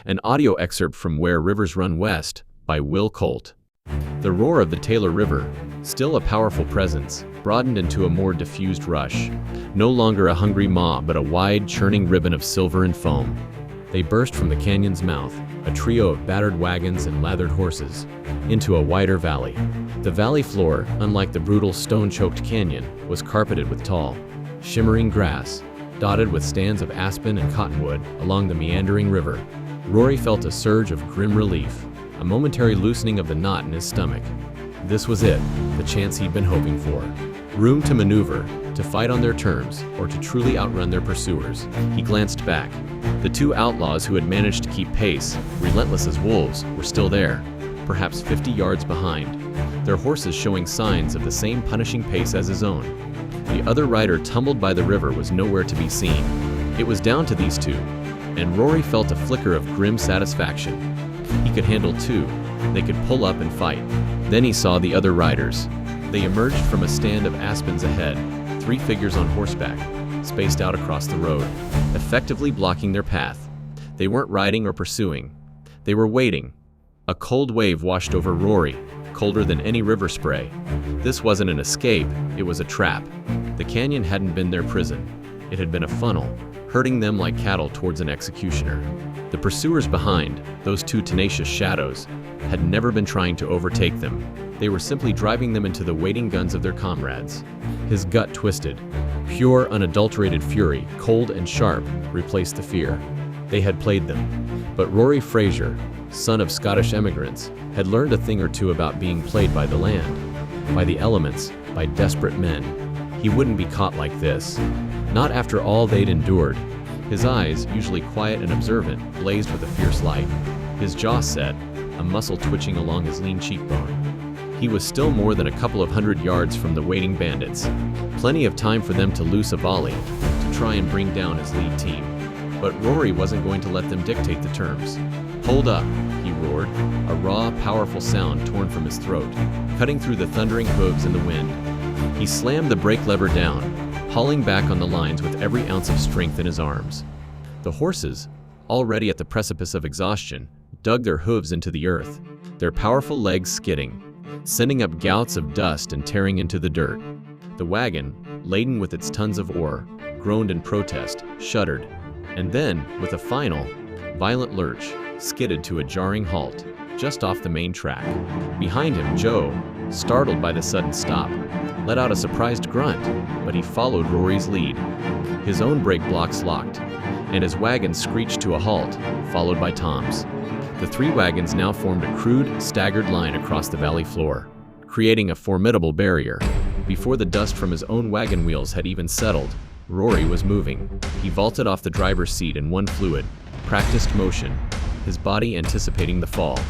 An audio excerpt from Where Rivers Run West by Will Colt. The roar of the Taylor River, still a powerful presence, broadened into a more diffused rush. No longer a hungry maw, but a wide, churning ribbon of silver and foam. They burst from the canyon's mouth, a trio of battered wagons and lathered horses, into a wider valley. The valley floor, unlike the brutal stone-choked canyon, was carpeted with tall, shimmering grass, dotted with stands of aspen and cottonwood along the meandering river. Rory felt a surge of grim relief, a momentary loosening of the knot in his stomach. This was it, the chance he'd been hoping for. Room to maneuver, to fight on their terms, or to truly outrun their pursuers. He glanced back. The two outlaws who had managed to keep pace, relentless as wolves, were still there, perhaps 50 yards behind, their horses showing signs of the same punishing pace as his own. The other rider tumbled by the river was nowhere to be seen. It was down to these two, and Rory felt a flicker of grim satisfaction. He could handle two. They could pull up and fight. Then he saw the other riders. They emerged from a stand of aspens ahead, 3 figures on horseback, spaced out across the road, effectively blocking their path. They weren't riding or pursuing. They were waiting. A cold wave washed over Rory, colder than any river spray. This wasn't an escape, it was a trap. The canyon hadn't been their prison. It had been a funnel, herding them like cattle towards an executioner. The pursuers behind, those two tenacious shadows, had never been trying to overtake them. They were simply driving them into the waiting guns of their comrades. His gut twisted. Pure, unadulterated fury, cold and sharp, replaced the fear. They had played them. But Rory Fraser, son of Scottish emigrants, had learned a thing or two about being played by the land, by the elements, by desperate men. He wouldn't be caught like this. Not after all they'd endured. His eyes, usually quiet and observant, blazed with a fierce light. His jaw set, a muscle twitching along his lean cheekbone. He was still more than a couple of 100 yards from the waiting bandits. Plenty of time for them to loose a volley, to try and bring down his lead team. But Rory wasn't going to let them dictate the terms. "Hold up," he roared, a raw, powerful sound torn from his throat, cutting through the thundering hooves in the wind. He slammed the brake lever down, hauling back on the lines with every ounce of strength in his arms. The horses, already at the precipice of exhaustion, dug their hooves into the earth, their powerful legs skidding, sending up gouts of dust and tearing into the dirt. The wagon, laden with its tons of ore, groaned in protest, shuddered, and then, with a final, violent lurch, skidded to a jarring halt, just off the main track. Behind him, Joe, startled by the sudden stop, let out a surprised grunt, but he followed Rory's lead. His own brake blocks locked, and his wagon screeched to a halt, followed by Tom's. The 3 wagons now formed a crude, staggered line across the valley floor, creating a formidable barrier. Before the dust from his own wagon wheels had even settled, Rory was moving. He vaulted off the driver's seat in one fluid, practiced motion, his body anticipating the fall.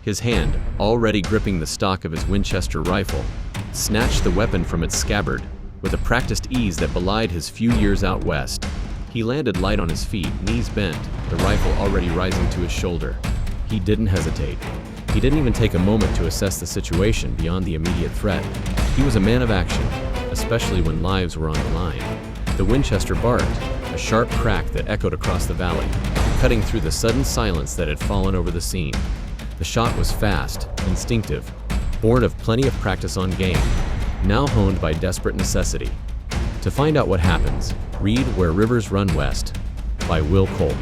His hand, already gripping the stock of his Winchester rifle, snatched the weapon from its scabbard with a practiced ease that belied his few years out west. He landed light on his feet, knees bent, the rifle already rising to his shoulder. He didn't hesitate. He didn't even take a moment to assess the situation beyond the immediate threat. He was a man of action, especially when lives were on the line. The Winchester barked, a sharp crack that echoed across the valley, cutting through the sudden silence that had fallen over the scene. The shot was fast, instinctive, born of plenty of practice on game, now honed by desperate necessity. To find out what happens, read Where Rivers Run West by Will Colt.